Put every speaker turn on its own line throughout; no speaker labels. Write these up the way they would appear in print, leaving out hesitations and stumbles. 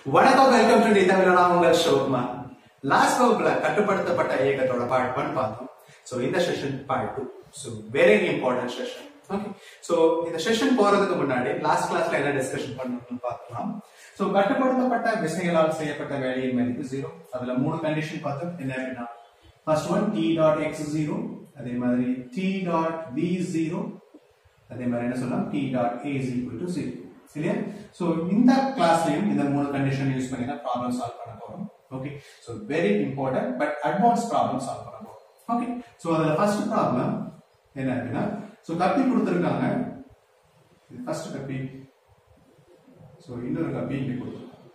வணக்கம், welcome to Tamil. நான் உங்கள் சிவகுமார். லாஸ்ட் வகுப்புல கட்டுப்படுத்தப்பட்ட இயக்கத்தோட பார்ட் 1 பார்த்தோம். சோ இந்த session part 2. So very important session. Okay, so இந்த செஷன் போறதுக்கு முன்னாடி லாஸ்ட் கிளாஸ்ல என்ன டிஸ்கஷன் பண்ணணும்னு பார்க்கலாம். சோ கட்டுப்படுத்தப்பட்ட விசைகளால் செய்யப்பட்ட வேலையின் மதிப்பு 0. அதுல மூணு கண்டிஷன் பார்த்தோம். என்ன அப்படின்னா first one t dot x 0, அதே மாதிரி t டாட் v 0, அதே மாதிரி என்ன சொல்லலாம் t dot a is equal to 0. சரியா? சோ இந்த கிளாஸ்லயும் இந்த மூணு கண்டிஷன் யூஸ் பண்ணி தான் ப்ராப்ளம் சால்வ் பண்ண போறோம். Okay, so very important but advance problem solve பண்ண போறோம். ஓகே, சோ அதுல ஃபர்ஸ்ட் ப்ராப்ளம் என்ன அப்படின்னா, சோ கப்பி கொடுத்திருக்காங்க. இது ஃபர்ஸ்ட் கப்பி. சோ இன்னொரு கப்பி இங்க கொடுத்திருக்காங்க.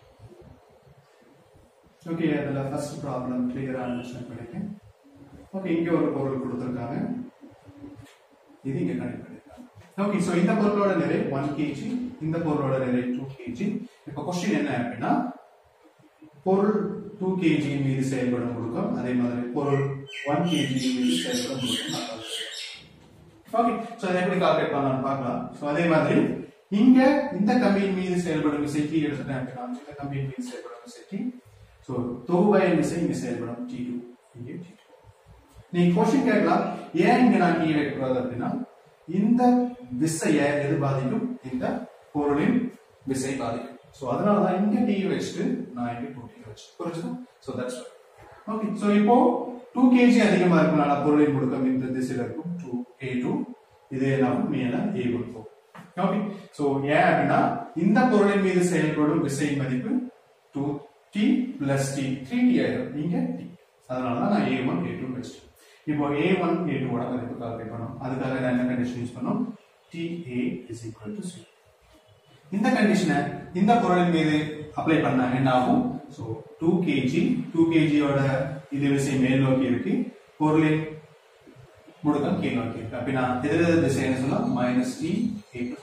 ஓகே, அதுல ஃபர்ஸ்ட் ப்ராப்ளம் கிளியரா அண்டர்ஸ்டாண்ட் பண்ணிக்கங்க. ஓகே, இங்க ஒரு பொருள் கொடுத்திருக்காங்க. இது இங்க கனெக்ட் பண்ணிருக்காங்க. ஓகே, சோ இந்த பொருளோட நிறை 1 kg, இந்த பொருளோட நிறை 2 kg. இப்போ क्वेश्चन என்ன அப்படின்னா, பொருள் 2 kg மீது செயல்படும் முடுக்கம், அதே மாதிரி பொருள் 1 kg மீது செயல்படும் முடுக்கம். ஓகே, சோ இதை எப்படி கால்குலேட் பண்ணலாம்னு பார்க்கலாம். சோ அதே மாதிரி இங்க இந்த கம்பியின் மீது செயல்படும் விசை T எடுத்துட்டேன் அப்படின்னா, இந்த கம்பியின் மீது செயல்படும் விசை T. சோ தொகுபயன் விசை இங்க செயல்படும் T2, இங்க T2. நீ क्वेश्चन கேட்கலாம், ஏன் இங்க நான் T வைக்கக்கூடாது அப்படின்னா, இந்த விசையை எது பாதிக்கும்? இந்த பொருளின் விசை பாதிக்கும். சோ அதனால தான் இங்க T வச்சிட்டு நான் இங்க 2T வச்சேன். புரியுதா? So that's right. Okay, so இப்போ 2 kg அதிகமா இருக்கனால பொருளின் முடுக்கம் இந்த திசையில இருக்கும் 2a2, இது எல்லாம் மேல a1 போகும். ஓகே, சோ ஏன் அப்படின்னா இந்த பொருளின் மீது செயல்படும் விசையின் மதிப்பு 2t plus t, 3t ஆயிடும். இங்க t. அதனால தான் நான் a1 a2 வச்சிட்டேன். இப்போ a1 a2 ஓட மதிப்பு கால்குலேட் பண்ணனும். அதுக்காக நான் என்ன கண்டிஷன் யூஸ் பண்ணனும்? ta is equal to 0. இந்த கண்டிஷனை இந்த பொருளின் மீது அப்ளை பண்ணா என்ன ஆகும்? சோ 2 kg ஓட இது விசை மேல் நோக்கி இருக்கு, பொருளின் முடுக்கம் கீழ் நோக்கி இருக்கு. அப்படினா எதிரெதிர் திசை என்ன சொல்லலாம்? -t a2.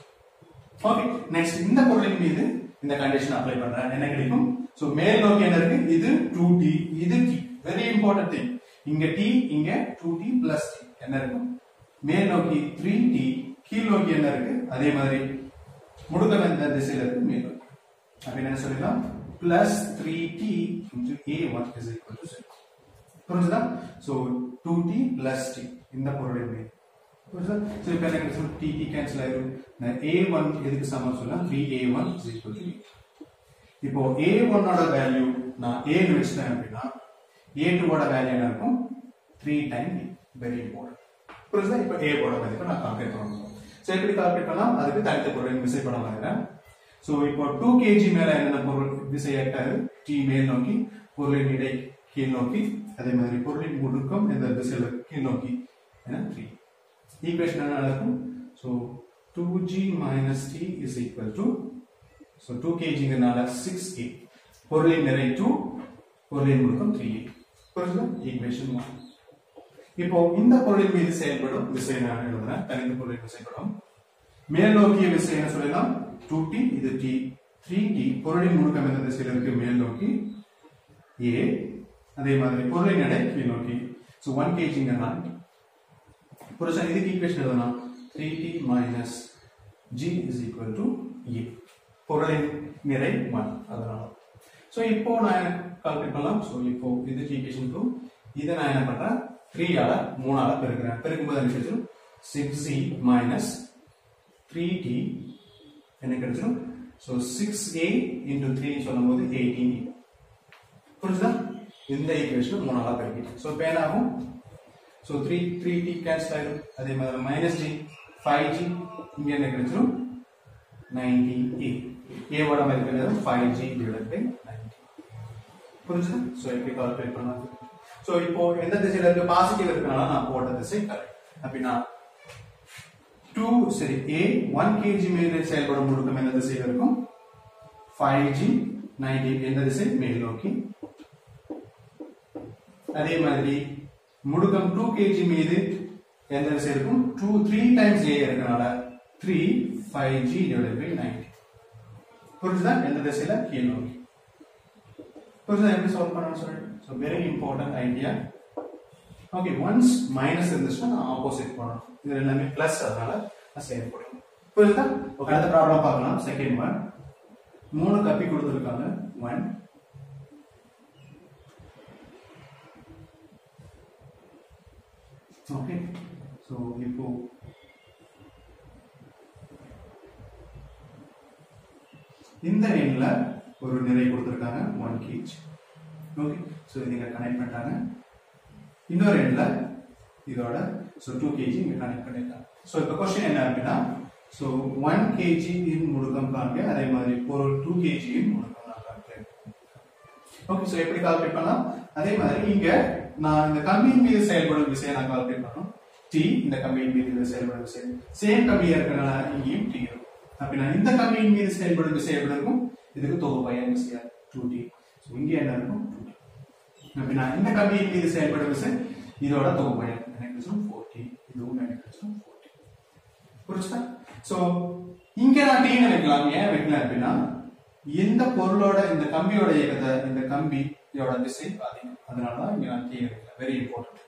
ஓகே, நெக்ஸ்ட் இந்த பொருளின் மீது இந்த கண்டிஷன் அப்ளை பண்றேன். என்ன கிடைக்கும்? சோ மேல் நோக்கி என்ன இருக்கு? இது 2t, இது t. Very important thing. இங்க t, இங்க 2t plus t என்ன இருக்கும்? மேல் நோக்கி 3t, கீழ் நோக்கி என்ன இருக்கு? அதே மாதிரி முடுக்கம் எந்த திசையில இருக்கு? மேல் நோக்கி. அப்ப என்ன சொல்லலாம்? plus 3t into a1 is equal to 0. புரியுதா? சோ 2t plus t இந்த பொருளின் மீது. புரியுதா? சோ இப்போ எனக்கு t கேன்சல் ஆயிடும். நான் a1 எதுக்கு சமம் சொல்லலாம்? 3a1 is equal to 8. இப்போ a1 ஓட வேல்யூ நான் a ன்னு வெச்சிட்டேன் அப்படினா a2 ஓட வேல்யூ என்ன இருக்கும்? 3 times a. Very important. புரியுதா? இப்போ a ஓட வேல்யூ நான் கால்குலேட் பண்ணனும். சோ எப்படி கால்குலேட் பண்ணலாம்? அதுக்கு தனித்த பொருளின் விசை படம் வரையறேன். சோ இப்போ 2 kg மேல என்ன பொருள் விசை ஏற்றாரு? t மேல் நோக்கி, பொருளின் எடை கீழ் நோக்கி, அதே மாதிரி பொருளின் முடுக்கம் எந்த திசையில கீழ் நோக்கி என 3. ஈக்குவேஷன் என்ன நடக்கும்? So 2g minus t is equal to, so 2 kgங்கனால 6a, பொருளின் நிறை 2, பொருளின் முடுக்கம் 3a. புரியுதா? ஈக்குவேஷன் 1. இப்போ இந்த பொருளின் மீது செயல்படும் விசை நான் எழுதுறேன். தனித்த பொருளின் விசைப்படும். மேல் நோக்கிய விசை என்ன சொல்லலாம்? 2t, இது t, 3t, பொருளின் முடுக்கம் எந்த திசையில இருக்கு? மேல் நோக்கி a, அதே மாதிரி பொருளின் எடை கீழ் நோக்கி. சோ 1 kgங்கனால புரியுதா? இதுக்கு ஈக்குவேஷன் எழுதலாம். 3t minus g is equal to a. பொருளின் நிறை 1. அதனால சோ இப்போ நான் கால்குலேட் பண்ணலாம். சோ இப்போ இது ஈக்குவேஷன் 2. இத நான் என்ன பண்றேன்? 3 ஆல 3 ஆல பெருக்குறேன். பெருக்கும்போது என்ன கிடைக்கும்? 6g minus 3t என்ன கிடைக்கும்? சோ 6a into 3 சொல்லும்போது 18. புரியுதா? இந்த ஈக்குவேஷன் 3 ஆல பெருக்கிட்டேன். சோ இப்போ என்ன ஆகும்? சோ 3t கேன்சல் ஆயிடும். அதே மாதிரி -g 5g இங்க என்ன கிடைக்கும்? 19a. a ஓட மதிப்பு என்னது? 5g divided by 19. புரியுதா? சோ எப்படி கால்குலேட் பண்ணலாம்? சோ இப்போ எந்த திசையில இருக்கு? பாசிட்டிவ் இருக்கனால நான் போட்ட திசை கரெக்ட். அப்படினா 2 a 1 kg மேல் செயல்படும் முடுக்கம் எந்த திசையில இருக்கும்? 5g 19 எந்த திசை? மேல் நோக்கி. அதே மாதிரி முடுக்கம் 2 kg மீது எந்த திசை இருக்கும்? 3 times a இருக்கனால 3 5g divided by 90. புரியுதா? எந்த திசையில? கீழ் நோக்கி. புரியுதா? எப்படி சால்வ் பண்ணனும் சொல்லிட்டு? So very important idea. Okay, once minus இருந்துச்சுன்னா ஆப்போசிட் பண்ணணும். இது எல்லாமே பிளஸ், அதனால நான் சேம் போடுறேன். புரியுதா? ஓகே, அடுத்த ப்ராப்ளம் பார்க்கலாம். Second one. 3 கப்பி கொடுத்திருக்காங்க. 1 ஓகே ஸோ இப்போ இந்த எண்ணில் ஒரு நிறை கொடுத்துருக்காங்க 1 kg. ஓகே ஸோ இதை கனெக்ட் பண்ணிட்டாங்க. இன்னொரு எண்ணில் இதோட ஸோ 2 kg இங்கே கனெக்ட் பண்ணிருக்காங்க. ஸோ இப்போ கொஸ்டின் என்ன அப்படின்னா ஸோ 1 kg இன் முடுக்கம் காண்க, அதே மாதிரி பொருள் 2 kg இன் முடுக்கம் நான் காண்கிறேன். ஓகே ஸோ எப்படி கால்குலேட் பண்ணலாம்? அதே மாதிரி இங்க நான் இந்த கம்பியின் மீது செயல்படும் விசையை நான் கால்குலேட் பண்ணணும். T இந்த கம்பியின் மீது செயல்படும் விசை சேம் கம்பியா இருக்கனால இங்கேயும் T இருக்கும். அப்படின்னா இந்த கம்பியின் மீது செயல்படும் விசை எப்படி இருக்கும்? இதுக்கு தொகுப்பாயம் விசையா 2T. ஸோ இங்கே என்ன இருக்கும்? 2T. அப்படின்னா இந்த கம்பியின் மீது செயல்படும் விசை இதோட தொகுப்பாயம் எனக்கு 4T, இதுவும் எனக்கு 4T. புரிச்சுதா? ஸோ இங்க நான் T வைக்கலாம். ஏன் வைக்கலாம் அப்படின்னா இந்த பொருளோட இந்த கம்பியோட இயக்கத்தை இந்த கம்பியோட திசை அதிகம், அதனாலதான் இங்க நான் T வைக்கலாம். Very important.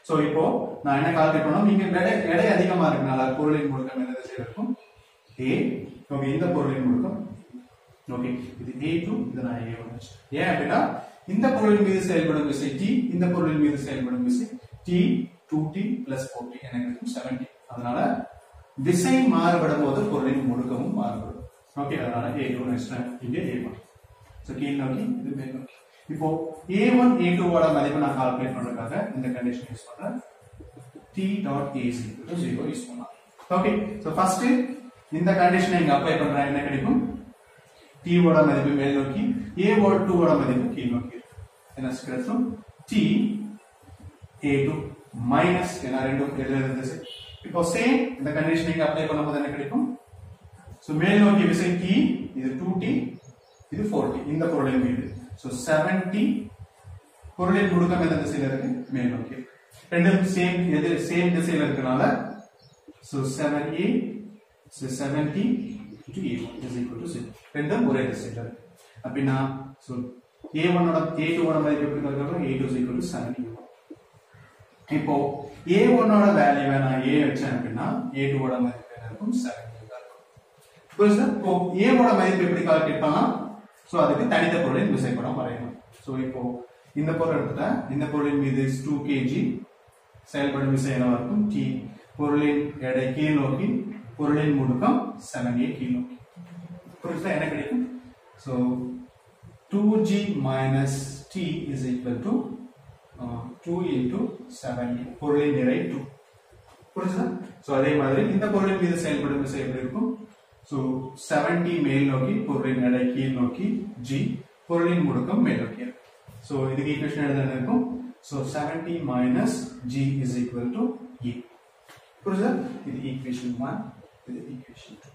சோ இப்போ நான் என்ன கால்குலேட் பண்ணோம், இங்க எடை அதிகமா இருக்கனால பொருளின் முடுக்கம் என்ன திசையில இருக்கும்? A. ஓகே இந்த பொருளின் முடுக்கம் ஓகே இது A2, இது நான் A1 வச்சு. ஏன் அப்படின்னா இந்த பொருளின் மீது செயல்படும் விசை T, இந்த பொருளின் மீது செயல்படும் விசை T 2T plus 4T எனக்கு 7T. அதனால விசை மாறுபடும் போது பொருளின் முடுக்கமும் மாறுபடும். ஓகே அதனால A2 நெக்ஸ்ட் இங்க A1. சோ கீழ் நோக்கி இது மேல் நோக்கி. இப்போ A1 A2 ஓட மதிப்பை நான் கால்குலேட் பண்றதுக்காக இந்த கண்டிஷன் யூஸ் பண்றேன். T dot AC = 0 யூஸ் பண்ணலாம். ஓகே சோ ஃபர்ஸ்ட் இந்த கண்டிஷனை இங்க அப்ளை பண்றேன். என்ன கிடைக்கும்? T ஓட மதிப்பு மேல் நோக்கி, A2 ஓட மதிப்பு கீழ் நோக்கி. என்ன கிடைக்கும்? T A2 மைனஸ் என்ன ரெண்டும் எதிரெதிர் திசை. இப்போ சேம் இந்த கண்டிஷனை இங்க அப்ளை பண்ணும்போது என்ன கிடைக்கும்? சோ மேல் நோக்கி விசை T, இது 2T, இது 4T இந்த பொருளின் மீது. சோ 7T பொருளின் முடுக்கம் எந்த திசையில இருக்கு? மேல் நோக்கி. ரெண்டும் சேம் திசையில இருக்கனால so 7A so 7T into A1 is equal to 0. ரெண்டும் ஒரே திசையில இருக்கு. அப்படினா சோ A1 ஓட A2 ஓட மதிப்பு எப்படி கண்டுபிடிக்கலாம்? A2 is equal to 7A1. இப்போ A1 ஓட வேல்யூவை நான் A வச்சேன் அப்படினா A2 ஓட மதிப்பு என்ன இருக்கும்? 7 இருக்கும். புரியுதா? இப்போ A ஓட மதிப்பு எப்படி கால்குலேட் பண்ணலாம்? சோ அதுக்கு தனித்த பொருளின் விசைப்படம் வரையணும். சோ இப்போ இந்த பொருள் எடுத்துட்டா இந்த பொருளின் மீது 2 kg செயல்படும் விசை என்னவா இருக்கும்? T. பொருளின் எடை கீழ் நோக்கி, பொருளின் முடுக்கம் 7A கீழ் நோக்கி. புரியுதா? என்ன கிடைக்கும்? So 2G minus T is equal to 2 into 7A. பொருளின் நிறை 2. புரியுதா? சோ அதே மாதிரி இந்த பொருளின் மீது செயல்படும் விசை எப்படி இருக்கும்? சோ 7T மேல் நோக்கி, பொருளின் எடை கீழ் நோக்கி, G பொருளின் முடுக்கம் மேல் நோக்கி. சோ இதுக்கு ஈக்குவேஷன் எழுத இருக்கும். So 7T minus G is equal to E. புரியுதா? இது ஈக்குவேஷன் 1, இது ஈக்குவேஷன் 2.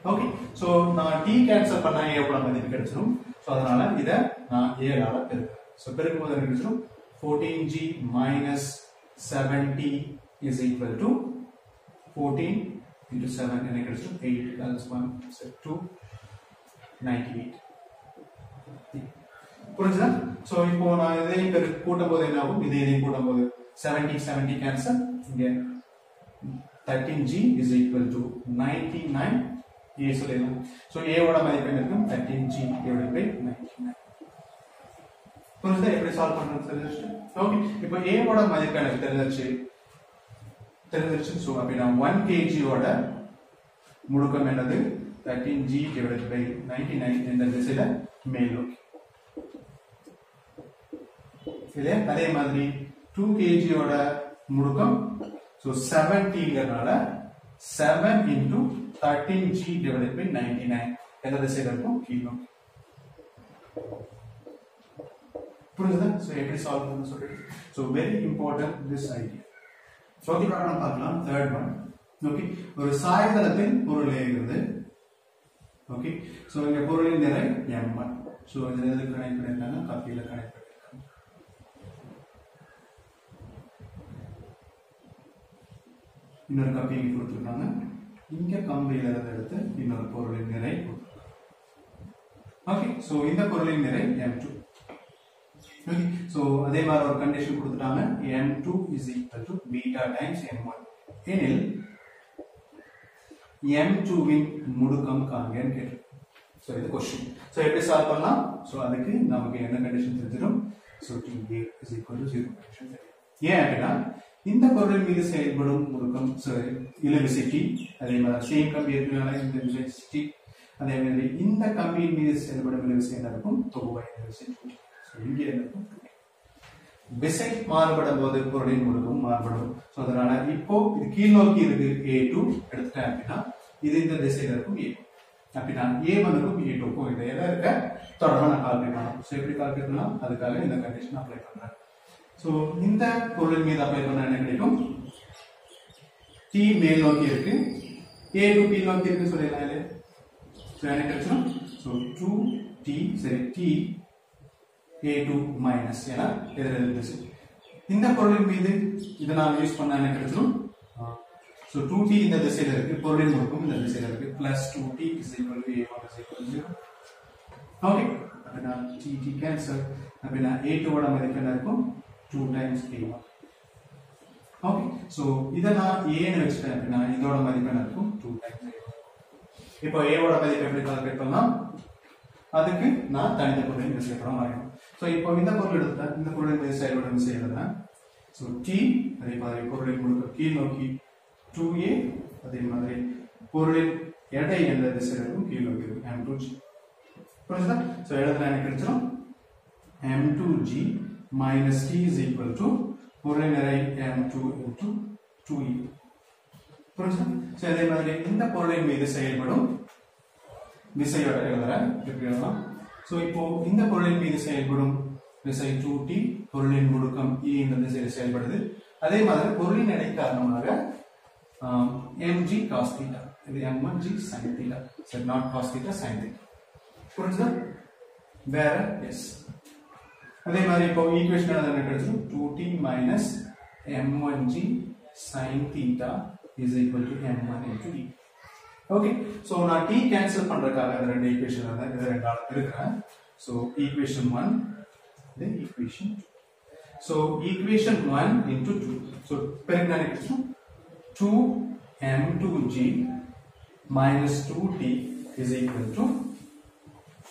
ஓகே சோ நான் T கேன்சல் பண்ணா A ஓட மதிப்பு கிடைச்சிரும். சோ அதனால இத நான் A ஆல பெருக்குறேன். சோ பெருக்கும்போது என்ன கிடைச்சிரும்? 14G minus 7T is equal to 14 into 7 என்ன கிடைச்சிரும்? 8 that's 1 so 2 98. புரியுதா? சோ இப்போ நான் இதையும் கூட்டும்போது என்ன ஆகும்? இதையும் கூட்டும்போது 70 கேன்சல். இங்க 13G is equal to 99. A சொல்லலாம். சோ A ஓட மதிப்பு என்ன இருக்கும்? 13G divided by 99. புரியுதா? எப்படி சால்வ் பண்றது தெரிஞ்சிருச்சு. ஓகே இப்போ A ஓட மதிப்பு எனக்கு தெரிஞ்சிருச்சு. சோ அப்படினா 1 kg ஓட முடுக்கம் என்னது? 13G divided by 99 என்ற திசையில மேல் நோக்கி. இல்லையா? அதே மாதிரி 2 kg ஓட முடுக்கம் so 7T ங்கறனால 7 into 13G divided by 99 எந்த திசையில இருக்கும்? கீழ் நோக்கி. புரியுதா? சோ எப்படி சால்வ் பண்ணனும் சொல்லிட்டு. So very important this idea. So okay நம்ம பார்க்கலாம். third one. ஓகே ஒரு சாய்தளத்தில் பொருள் இருக்குது. ஓகே சோ இங்க பொருளின் நிறை m1. சோ இதுல எது கனெக்ட் பண்ணிருக்காங்க? கம்பியில கனெக்ட் பண்ணிருக்காங்க. இன்னொரு கம்பி இங்க கொடுத்திருக்காங்க. இங்க கம்பியில இருந்து எடுத்து இன்னொரு பொருளின் நிறை கொடுத்திருக்காங்க. ஓகே சோ இந்த பொருளின் நிறை m2. ஓகே சோ அதே மாதிரி ஒரு கண்டிஷன் கொடுத்துட்டாங்க. m2 is equal to beta times m1 எனில் m2 இன் முடுக்கம் காண்கன்னு கேட்டு. சோ இது क्वेश्चन. சோ எப்படி சால்வ் பண்ணலாம்? சோ அதுக்கு நமக்கு என்ன கண்டிஷன் தெரிஞ்சிரும்? So T is equal to 0 condition தெரியும். ஏன் அப்படின்னா இந்த பொருளின் மீது செயல்படும் முடுக்கம் இழுவிசை T, அதே மாதிரி சேம் கம்பி இருக்கிறதுனால இந்த இழுவிசை T, அதே மாதிரி இந்த கம்பியின் மீது செயல்படும் இழுவிசை என்ன இருக்கும், தொகுவாய் இழுவிசை 2T. இங்கே என்ன இருக்கும், விசை மாறுபடும் போது பொருளின் முடுக்கம் மாறுபடும். சோ அதனால இப்போ இது கீழ் நோக்கி இருக்கு A2 எடுத்துட்டேன் அப்படின்னா இது இந்த திசையில இருக்கும் A2 அப்படின்னா A1க்கும் A2க்கும் இடையில இருக்க தொடர்பை நான் கால்குலேட் பண்ணலாம். சோ எப்படி கால்குலேட் பண்ணலாம், அதுக்காக இந்த கண்டிஷன் அப்ளை பண்றேன். சோ இந்த பொருளின் மீது அப்ளை பண்ணா என்ன கிடைக்கும், T மேல் நோக்கி இருக்கு, A2 கீழ் நோக்கி இருக்கு சொல்லிடலாம் இல்லையா. சோ என்ன கிடைச்சிடும், சோ 2T சரி T A2 மைனஸ் ஏன்னா எதிரெதிர் திசை. இந்த பொருளின் மீது இதை நான் யூஸ் பண்ணா என்ன கிடைச்சிடும், so 2T இந்த திசையில இருக்கு, பொருளின் முடுக்கம் இந்த திசையில இருக்கு, plus 2T is equal to A1 is equal to 0. Okay, அப்படின்னா T cancel, அப்படின்னா A2 ஓட மதிப்பு என்ன இருக்கும், 2 times A1. Okay, so இதை நான் A ன்னு வச்சுட்டேன் அப்படின்னா இதோட மதிப்பு என்ன இருக்கும், 2 times A1. இப்போ A ஓட மதிப்பு எப்படி கால்குலேட் பண்ணலாம், அதுக்கு நான் தனித்த பொருளின் விசை படம் வரையணும். சோ இப்போ இந்த பொருள் எடுத்துட்டா இந்த பொருளின் மீது செயல்படும் விசை எழுதுறேன். சோ T அதே மாதிரி பொருளின் முடுக்கம் கீழ் நோக்கி 2A, அதே மாதிரி பொருளின் எடை என்ற திசையில இருக்கும், கீழ் நோக்கி இருக்கும் M2G. புரியுதா? சோ எழுதுனா என்ன கிடைச்சிடும், M2G minus T is equal to பொருளின் எடை M2 into 2E. புரியுதா? சோ அதே மாதிரி இந்த பொருளின் மீது செயல்படும் விசையோட எழுதுறேன், எப்படி எழுதலாம். சோ இப்போ இந்த பொருளின் மீது செயல்படும் விசை 2T, பொருளின் முடுக்கம் E இந்த திசையில் செயல்படுது. அதே மாதிரி பொருளின் எடை காரணமாக mg cos theta, இது m1g sin theta, so not cos theta sin theta. புரியுதா? வேற எஸ். அதே மாதிரி இப்போ ஈக்குவேஷன் என்ன கிடைச்சிடும், 2T minus m1g sin theta is equal to m1 into E. Okay, so நான் T கேன்சல் பண்றதுக்காக இந்த ரெண்டு ஈக்குவேஷன் வந்து இந்த ரெண்டு ஆளு எடுக்கிறேன். So equation 1 then equation 2. So equation 1 into 2, so பெருக்கினா என்ன கிடைக்கும், 2m2g minus 2T is equal to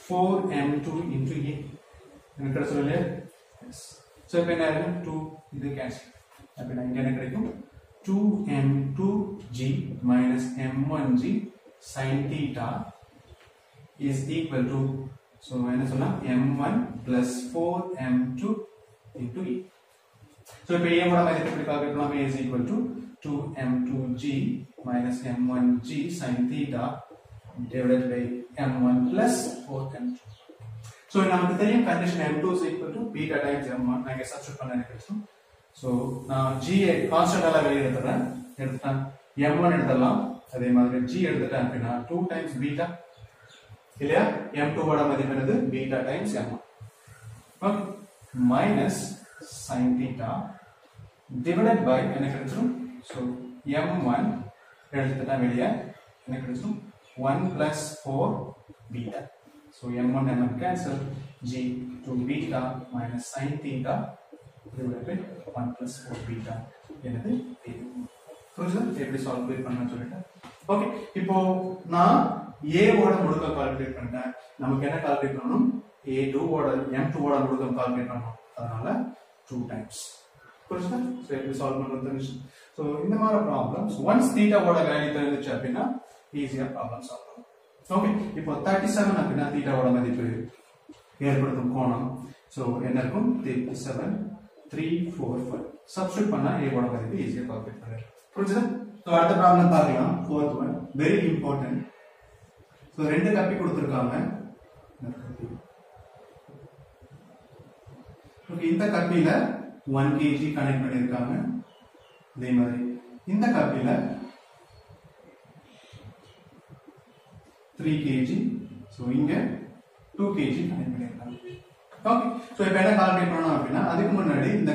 4m2 into A. என்ன கிடைச்சது இல்லையா, எஸ். சோ இப்போ என்ன ஆகும், 2 இது கேன்சல், அப்ப இங்க என்ன கிடைக்கும், 2m2g minus m1g sin theta is equal to, so என்ன சொன்னா, m1 plus 4m2 into E. so இப்போ A ஓட மதிப்பு எப்படி கால்குலேட் பண்ணலாம், A is equal to 2m2g minus m1g sin theta divided by m1 plus 4m2. so நமக்கு தெரியும் condition m2 is equal to beta times m1, நான் இங்க substitute பண்ண என்ன கிடைக்கும். சோ நான் g கான்ஸ்டன்டால வெளிய எடுத்துட்டேன், m1 எடுத்துடலாம், அதே மாதிரி g எடுத்துட்டேன் அப்படின்னா 2 times beta இல்லையா, m2 ஓட மதிப்பு என்னது, beta times m1. Okay, minus sin theta divided by என்ன கிடைச்சிரும், so m1 எடுத்துட்டேன் வெளிய என்ன கிடைச்சிரும், 1 plus 4 beta. so m1 m1 cancel, g to beta minus sin theta divided by 1 plus 4 beta என்னது புரியுதா, எப்படி சால்வ் பண்ணனும் சொல்லிட்டேன். ஓகே, இப்போ நான் A ஓட முடுக்கம் கால்குலேட் பண்ணிட்டேன், நமக்கு என்ன கால்குலேட் பண்ணனும், A2 ஓட M2 ஓட முடுக்கம் கால்குலேட் பண்ணனும், அதனால 2 times. புரியுதா, சோ எப்படி சால்வ் பண்றது தெரிஞ்சு. சோ இந்த மாதிரி ப்ராப்ளம்ஸ் once θ ஓட வேல்யூ தெரிஞ்சிச்சு அப்படினா ஈஸியா ப்ராப்ளம் சால்வ் பண்ணலாம். ஓகே, இப்போ 37 அப்படினா θ ஓட மதிப்பு ஏற்படுத்தும் கோணம், சோ என்ன இருக்கும், 37 3 4 5 சப்ஸ்டிட்யூட் பண்ணா A ஓட மதிப்பு ஈஸியா கால்குலேட் பண்ணலாம். புரியுதா? சோ அடுத்த ப்ராப்ளம் பார்க்கலாம், fourth one very important. So ரெண்டு கப்பி கொடுத்திருக்காங்க, ஓகே இந்த கப்பில 1 kg கனெக்ட் பண்ணிருக்காங்க, அதே மாதிரி இந்த கப்பில 3 kg, சோ இங்க 2 kg கனெக்ட் பண்ணிருக்காங்க. ஓகே, சோ இப்போ என்ன கால்குலேட் பண்ணனும் அப்படினா அதுக்கு முன்னாடி இந்த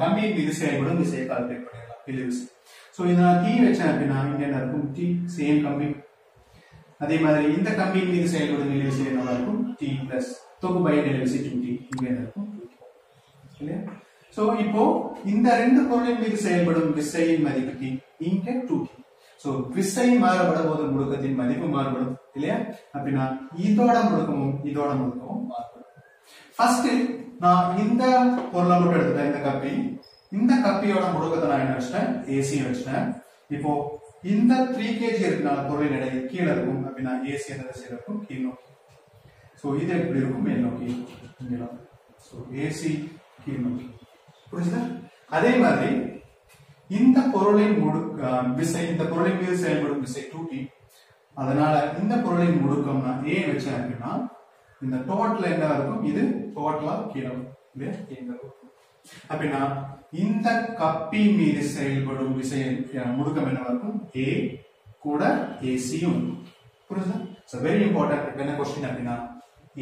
கம்பியின் மீது செயல்படும் விசையை கால்குலேட் பண்ணிடலாம், இழுவிசை. சோ இத நான் T வெச்சேன் அப்படினா இங்க என்ன இருக்கும், T சேம் கம்பி, அதே மாதிரி இந்த கம்பியின் மீது செயல்படும் இழுவிசை என்னவா இருக்கும், T பிளஸ் தொகுபை இழுவிசை 2T இங்க என்ன இருக்கும், இல்லையா. சோ இப்போ இந்த ரெண்டு பொருளின் மீது செயல்படும் விசையின் மதிப்பு T, இங்க 2T. சோ விசை மாறுபடும் போது முடுக்கத்தின் மதிப்பு மாறுபடும் இல்லையா, அப்படினா இதோட முடுக்கமும் மாறுபடும். ஃபர்ஸ்ட் நான் இந்த பொருளை மட்டும் எடுத்துட்டேன், இந்த கப்பி இந்த கப்பியோட முடுக்கத்தை நான் என்ன வச்சிட்டேன் ஏசி வச்சிட்டேன். இப்போ இந்த 3 kg இருக்கனால பொருளின் எடை கீழே இருக்கும் அப்படின்னா ஏசி எந்த திசையில இருக்கும் கீழ் நோக்கி. சோ இது எப்படி இருக்கும் மேல் நோக்கி. சோ ஏசி கீழ் நோக்கி. புரியுதா? அதே மாதிரி இந்த பொருளின் விசை இந்த பொருளின் மீது செயல்படும் விசை 2t. அதனால இந்த பொருளின் முடுக்கம் நான் a வச்சேன் அப்படின்னா இந்த டோட்டல் என்ன இருக்கும் இது டோட்டலா கீழே இருக்கும். அப்படின்னா இந்த கப்பி மீது செயல்படும் விசை முடுக்கம் என்ன இருக்கும் a கூட ac யும். புரியுதா? சோ வெரி இம்பார்ட்டன்ட் என்ன क्वेश्चन அப்படின்னா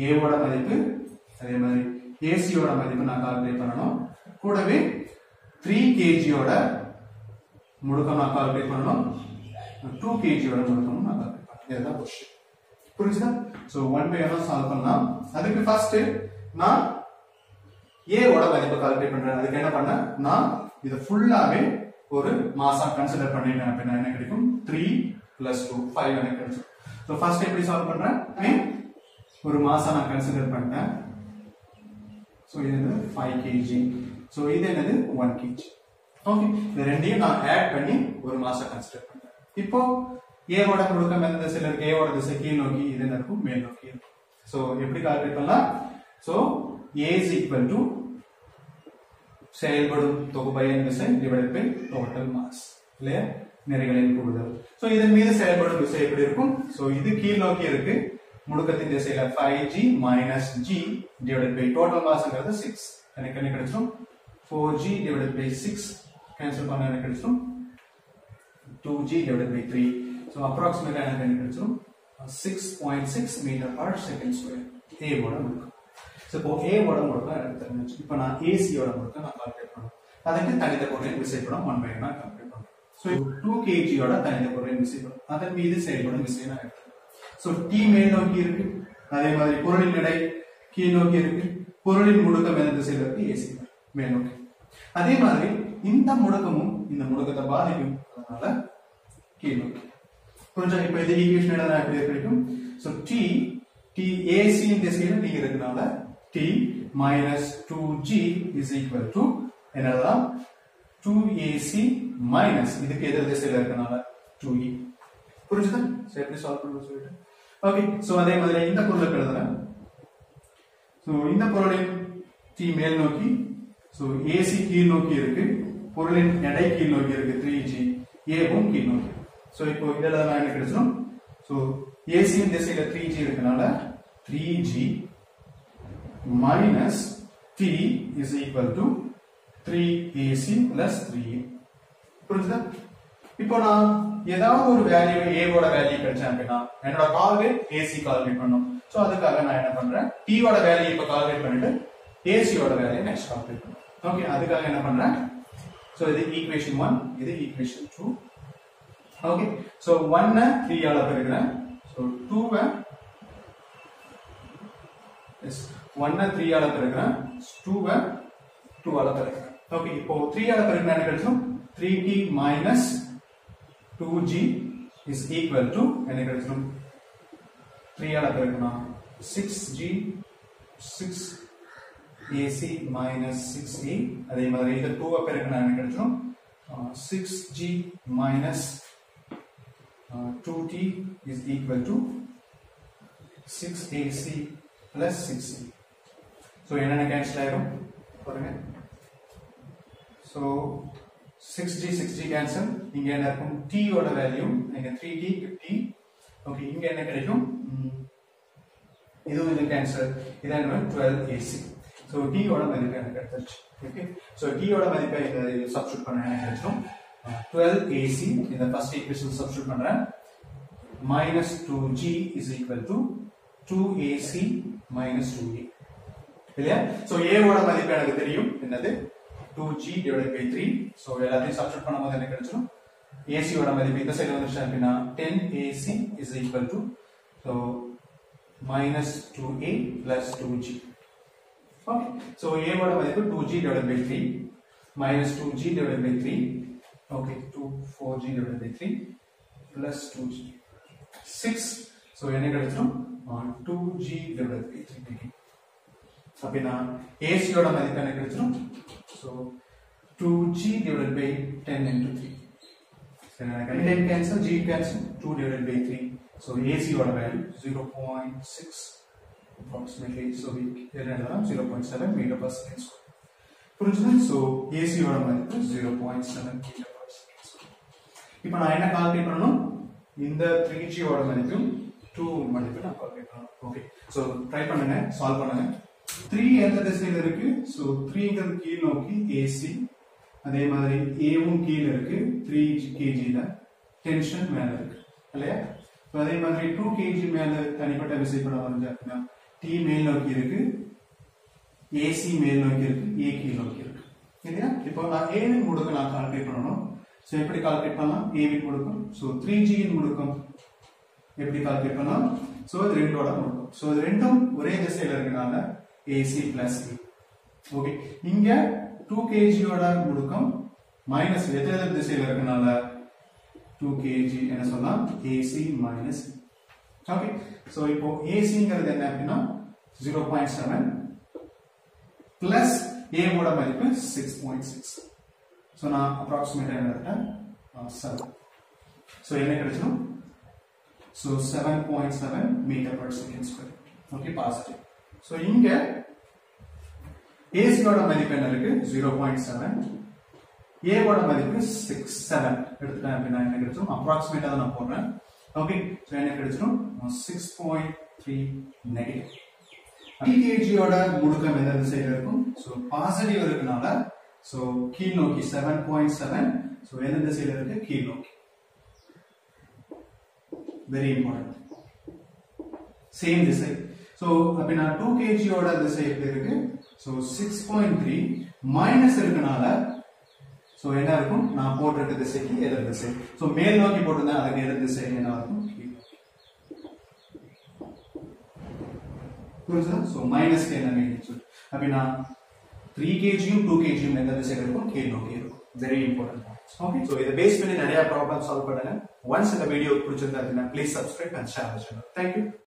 a ஓட மதிப்பு அதே மாதிரி ac ஓட மதிப்பு நான் கால்குலேட் பண்ணனும். கூடவே 3 kg ஓட முடுக்கம் நான் கால்குலேட் பண்ணனும். 2 kg ஓட முடுக்கம் நான் கால்குலேட் பண்ணனும். இதுதான் क्वेश्चन. புரியுதா? சோ 1 by 1 சால்வ் பண்ணலாம். அதுக்கு ஃபர்ஸ்ட் நான் a ஓட மதிப்பை கால்குலேட் பண்றேன். அதுக்கு என்ன பண்ணேன் நான் இத ஃபுல்லாவே ஒரு மாஸா கன்சிடர் பண்ணிட்டேன் அப்படினா என்ன கிடைக்கும் 3 + 2 5 எனக்கு கிடைக்கும். சோ ஃபர்ஸ்ட் எப்படி சால்வ் பண்றேன் ஒரு மாஸா நான் கன்சிடர் பண்ணிட்டேன். சோ இது என்னது 5 kg. சோ இது என்னது 1 kg. ஓகே இந்த ரெண்டையும் நான் ஆட் பண்ணி ஒரு மாஸா கன்சிடர் பண்றேன். இப்போ a ஓட முடுக்கம் எந்த திசையில இருக்கு a ஓட திசை கீழ் நோக்கி இது என்ன இருக்கும் மேல் நோக்கி இருக்கும். சோ எப்படி கால்குலேட் பண்ணலாம் so a is equal to செயல்படும் தொகுபயன் விசை divided by total mass இல்லையா நிறைகளின் கூடுதல். சோ இதன் மீது செயல்படும் விசை எப்படி இருக்கும் சோ இது கீழ் நோக்கி இருக்கு முடுக்கத்தின் திசையில 5g - g divided by total massங்கிறது 6 எனக்கு என்ன கிடைக்கும் 4g divided by 6 கேன்சல் பண்ணா என்ன கிடைக்கும் 2g divided by 3 so approximately எனக்கு என்ன கிடைக்கும் 6.6 meter per second square a ஓட முடுக்கம். சோ இப்போ a ஓட முடுக்கம் எடுத்துக்கிட்டேன். இப்போ நான் ac ஓட முடுக்கம் நான் கால்குலேட் பண்ணனும். அதுக்கு தனித்த பொருளின் விசைப்படம் 1 by n கால்குலேட் பண்ணனும். சோ 2 kg ஓட தனித்த பொருளின் விசைப்படம் அதன் மீது செயல்படும் விசை நான் எடுத்துக்கிறேன். சோ t மேல் நோக்கி இருக்கு. அதே மாதிரி பொருளின் எடை கீழ் நோக்கி இருக்கு. பொருளின் முடுக்கம் எந்த திசையில இருக்கு ac மேல் நோக்கி. அதே மாதிரி இந்த முடுக்கமும் இந்த முடுக்கத்தை பாதிக்கும். அதனால கீழ் நோக்கி. புரிஞ்சா? இப்போ இந்த ஈக்குவேஷன் என்ன எப்படி கிடைக்கும் சோ t ac இன் திசையில t இருக்கனால t minus 2g is equal to என்னதான் 2ac minus இதுக்கு எதிர் திசையில இருக்கனால 2e. புரிஞ்சுதா? சோ எப்படி சால்வ் பண்ணனும் சொல்லிட்டு. ஓகே சோ அதே மாதிரி இந்த பொருளுக்கு எழுதுறேன். சோ இந்த பொருளின் t மேல் நோக்கி சோ ac கீழ் நோக்கி இருக்கு. பொருளின் எடை கீழ் நோக்கி இருக்கு 3g a வும் கீழ் நோக்கி. சோ இப்போ இதெல்லாம் என்ன கிடைக்கும் சோ ac இன் திசையில 3g இருக்கனால 3g minus t is equal to 3ac plus 3a. புரியுதா? இப்போ நான் ஏதாவது ஒரு வேல்யூ a ஓட வேல்யூ கிடைச்சா அப்படினா என்னோட கால்குலேட் ac கால்குலேட் பண்ணனும். சோ அதுக்காக நான் என்ன பண்றேன் t ஓட வேல்யூ இப்ப கால்குலேட் பண்ணிட்டு ac ஓட வேல்யூ நெக்ஸ்ட் கால்குலேட் பண்ணனும். ஓகே அதுக்காக என்ன பண்றேன் சோ இது ஈக்குவேஷன் 1 இது ஈக்குவேஷன் 2. ஓகே சோ 1 ன 3 ஆல பெருக்குறேன். சோ 2 வை எஸ் 1 ன 3 ஆல பெருக்குறேன். 2 வை 2 ஆல பெருக்குறேன். ஓகே இப்போ 3 ஆல பெருக்குனா என்ன கிடைக்கும் 3t minus 2g is equal to என்ன கிடைக்கும் 3 ஆல பெருக்குனா 6g 6ac minus 6a அதே மாதிரி இந்த 2 ஆ பெருக்குனா என்ன கிடைக்கும் 6g minus 2t is equal to 6ac plus 6c. so என்னென்ன கேன்சல் ஆயிடும் பாருங்க. so 6g cancel. இங்க என்ன இருக்கும் t ஓட வேல்யூ இங்க 3t 50. ஓகே இங்க என்ன கிடைக்கும் இதுவும் இது கேன்சல். இது என்ன 12ac. சோ t ஓட மதிப்பு என்ன கிடைச்சிருச்சு. ஓகே சோ t ஓட மதிப்பை இங்க சப்ஸ்டிட்யூட் பண்ணா என்ன கிடைக்கும் 12ac இந்த ஃபர்ஸ்ட் ஈக்குவேஷன் சப்ஸ்டிட்யூட் பண்றேன் minus 2g is equal to 2ac minus 2a. இல்லையா? சோ a ஓட மதிப்பு எனக்கு தெரியும் என்னது 2g divided by 3. so எல்லாத்தையும் சப்ஸ்டிட்யூட் பண்ணும்போது என்ன கிடைச்சிரும் ac ஓட மதிப்பு இந்த சைடு வந்துருச்சு அப்படினா 10ac is equal to so minus 2a plus 2g. okay so a ஓட மதிப்பு 2g divided by 3 minus 2g divided by 3. okay 4g divided by 3 plus 2g 6. so என்ன கிடைச்சிரும் 2g divided by 3 அப்படினா ac ஓட மதிப்பு என்ன கிடைச்சிரும் so 2g divided by 10 into 3. So 10 cancel, g cancel, 2 divided by 3. So AC order value 0.6 approximately. So we get around 0.7 meter per second square. So AC order value 0.7 meter per second square. இப்போ நான் என்ன calculate பண்ணனும்? இந்த 3g ஓட மதிப்பு 2 மதிப்பு நான் calculate பண்ணனும். ஓகே. சோ ட்ரை பண்ணுங்க, சால்வ் பண்ணுங்க. 3 எந்த திசையில இருக்கு? சோ 3ங்கிறது கீழ் நோக்கி AC. அதே மாதிரி Aவும் கீழ இருக்கு 3 kg ல. டென்ஷன் மேல இருக்கு. இல்லையா? சோ அதே மாதிரி 2 kg மேல தனிப்பட்ட விசைப்படம் வரைஞ்சா T மேல் நோக்கி இருக்கு. AC மேல் நோக்கி இருக்கு. A கீழ் நோக்கி இருக்கு. இல்லையா? இப்போ நான் A இன் முடுக்கு நான் கால்குலேட் பண்ணனும். சோ எப்படி கால்குலேட் பண்ணலாம்? A இன் முடுக்கம். சோ 3g இன் முடுக்கம் எப்படி கால்குலேட் பண்ணலாம்? சோ இது ரெண்டோட முடுக்கம். சோ இது ரெண்டும் ஒரே திசையில இருக்கனால AC plus E. ஓகே. இங்க 2 kg ஓட முடுக்கம் மைனஸ் எதிரெதிர் திசையில இருக்கனால 2 kg என்ன சொல்லலாம்? AC minus E. Okay. So இப்போ ACங்கிறது என்ன அப்படினா 0.7 பிளஸ் A ஓட மதிப்பு 6.6. சோ நான் அப்ராக்ஸிமேட்டா என்ன எடுத்தேன்? 7. சோ என்ன கிடைச்சோம்? So 7.7 metre per second square. Okay, positive. So இங்க AC ஓட மதிப்பு என்ன இருக்கு? 0.7. A ஓட மதிப்பு 7 எடுத்துட்டேன் அப்படினா என்ன கிடைச்சோம்? அப்ராக்ஸிமேட்டா தான் நான் போடுறேன். ஓகே, சோ என்ன கிடைச்சோம்? 6.3 நெகட்டிவ். kg ஓட முடுக்கம் எந்த திசையில இருக்கும்? சோ பாசிட்டிவ் இருக்கனால சோ கீழ் நோக்கி 7.7. சோ எந்த திசையில இருக்கு? கீழ் நோக்கி. Very important. சேம் திசை. சோ அப்படினா 2 kg ஓட திசை எப்படி இருக்கு? சோ 6.3 மைனஸ் இருக்கனால சோ என்ன இருக்கும்? நான் போட்டிருக்க திசைக்கு எதிர் திசை. சோ மேல் நோக்கி போட்டிருந்தா அதுக்கு எதிர் திசை என்ன இருக்கும்? கீழ் நோக்கி. புரியுதா? சோ மைனஸ்க்கு என்ன மீனிங்? அப்படினா 3 kg 2 kg எந்த திசையில இருக்கும்? கீழ் நோக்கி இருக்கும். Very important. ஓகே, சோ இத பேஸ் பண்ணி நிறைய ப்ராப்ளம் சால்வ் பண்ணுங்க. ஒன்ஸ் இந்த வீடியோ பிடிச்சிருந்தா அப்படினா please subscribe and share the channel. Thank you.